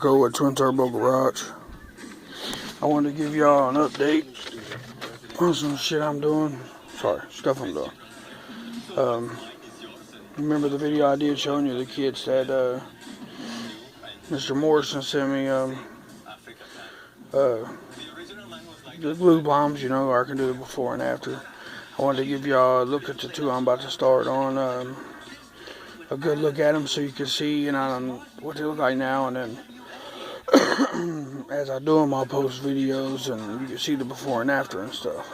Rocco at Twin Turbo Garage. I wanted to give y'all an update on some shit I'm doing. Stuff I'm doing. Remember the video I did showing you the kits that Mr. Morrison sent me the glue bombs, you know, I can do the before and after. I wanted to give y'all a look at the two I'm about to start on, a good look at them so you can see, you know, what they look like now, and then as I do them, I'll post videos and you can see the before and after and stuff.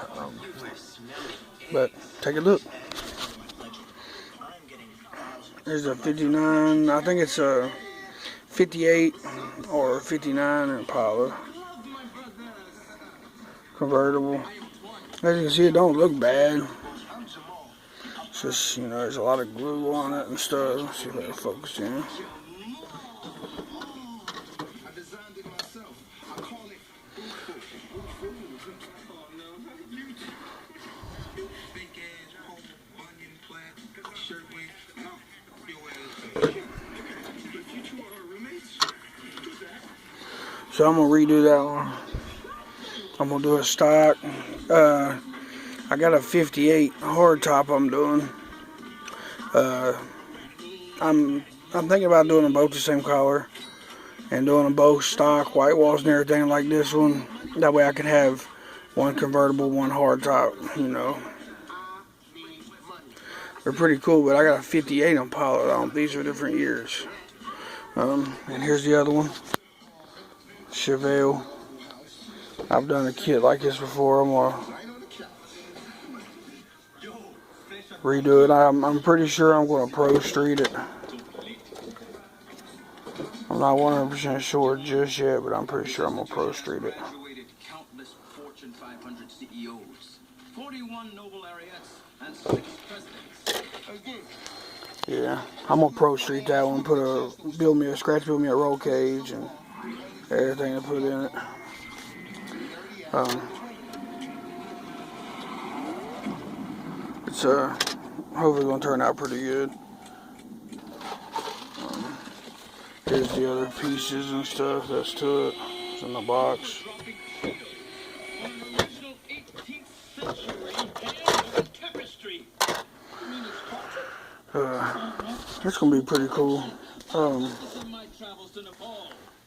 But take a look. There's a 59, I think it's a 58 or 59 Impala convertible. As you can see, it don't look bad. It's just, you know, there's a lot of glue on it and stuff. Let's see if I can focus in. So I'm gonna redo that one. I'm gonna do a stock. I got a 58 hard top I'm doing. I'm thinking about doing them both the same color and doing them both stock white walls and everything like this one. That way I can have one convertible, one hard top, you know. They're pretty cool, but I got a 58 Impala. These are different years. And here's the other one. Chevelle. I've done a kit like this before. I'm gonna redo it. I'm pretty sure I'm gonna Pro Street it. I'm not 100% sure just yet, but I'm pretty sure I'm gonna Pro Street it. Yeah, I'm gonna Pro Street that one. Build me a roll cage and everything to put in it. It's hopefully gonna turn out pretty good. Here's the other pieces and stuff that's to it. It's in the box. It's gonna be pretty cool.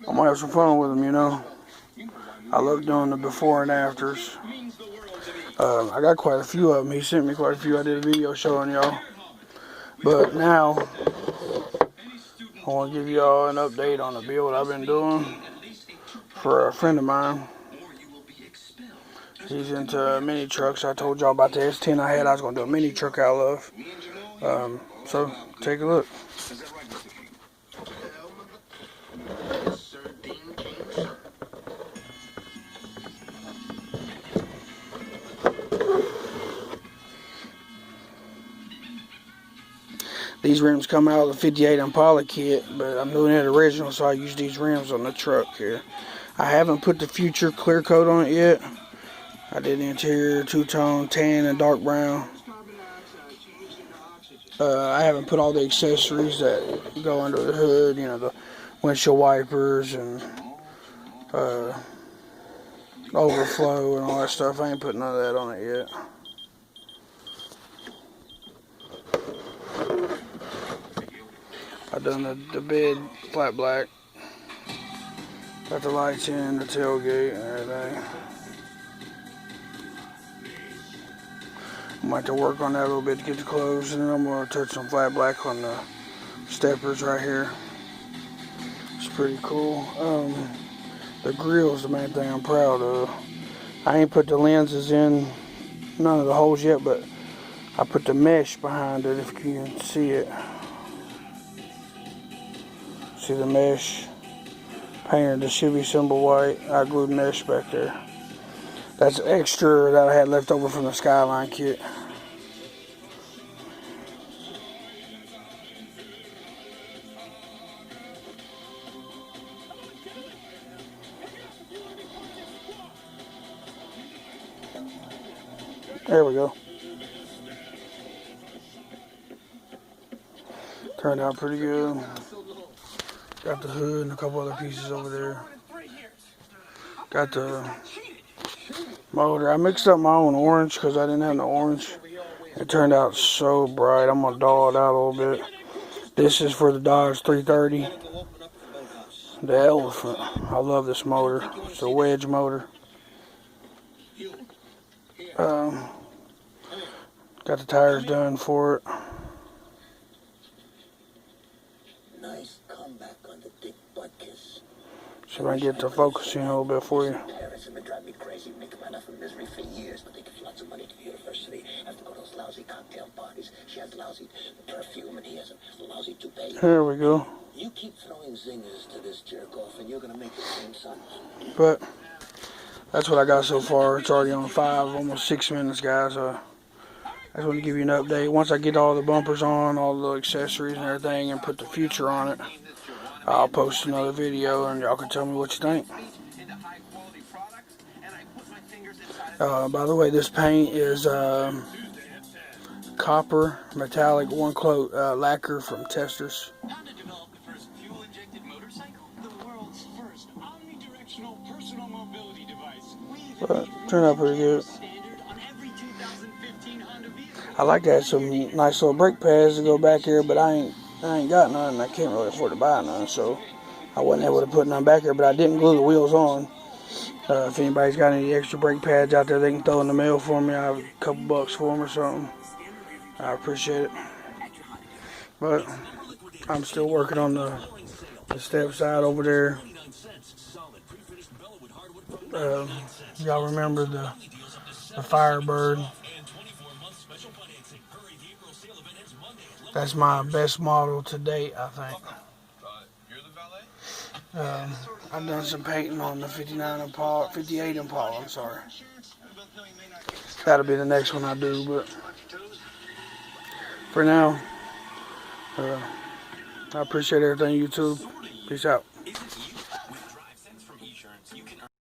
I might have some fun with them, you know. I love doing the before and afters. I got quite a few of them. He sent me quite a few. I did a video showing y'all. But now, I want to give y'all an update on the build I've been doing for a friend of mine. He's into mini trucks. I told y'all about the S10 I had. I was going to do a mini truck out of. So, take a look. These rims come out of the 58 Impala kit, but I'm doing it original, so I use these rims on the truck here. I haven't put the future clear coat on it yet. I did the interior two-tone tan and dark brown. I haven't put all the accessories that go under the hood, you know, the windshield wipers and overflow and all that stuff. I ain't put none of that on it yet. I've done the bed flat black. Got the lights in, the tailgate and everything. I might have to work on that a little bit to get the clothes, and then I'm going to touch some flat black on the steppers right here. It's pretty cool. The grill's the main thing I'm proud of. I ain't put the lenses in none of the holes yet, but I put the mesh behind it if you can see it. See the mesh? Painted the Chevy symbol white. I glued mesh back there. That's extra that I had left over from the Skyline kit. There we go. Turned out pretty good. Got the hood and a couple other pieces over there. Got the motor. I mixed up my own orange because I didn't have no orange. It turned out so bright. I'm going to dull it out a little bit. This is for the Dodge 330. The Elephant. I love this motor. It's a wedge motor. Got the tires done for it. Nice comeback on the dick butt kiss. See if I can get to focusing a little bit for you. Parents have been driving me crazy, making my life a misery for years, but they give lots of money to the university. Have to go to those lousy cocktail parties. She has lousy perfume, and he has a lousy toupee. Here we go. You keep throwing zingers to this jerk off, and you're gonna make the same son. But that's what I got so far. It's already on 5, almost 6 minutes, guys. I just want to give you an update. Once I get all the bumpers on, all the accessories and everything, and put the future on it, I'll post another video, and y'all can tell me what you think. By the way, this paint is copper metallic 1-coat lacquer from Testers. But turned out pretty good. I like to have some nice little brake pads to go back here, but I ain't got none, and I can't really afford to buy none, so I wasn't able to put none back here. But I didn't glue the wheels on. If anybody's got any extra brake pads out there, they can throw in the mail for me. I have a couple bucks for them or something. I appreciate it. But I'm still working on the step side over there. Y'all remember the Firebird? That's my best model to date, I think. I've done some painting on the 58 Impala, I'm sorry. That'll be the next one I do, but for now, I appreciate everything, YouTube. Peace out.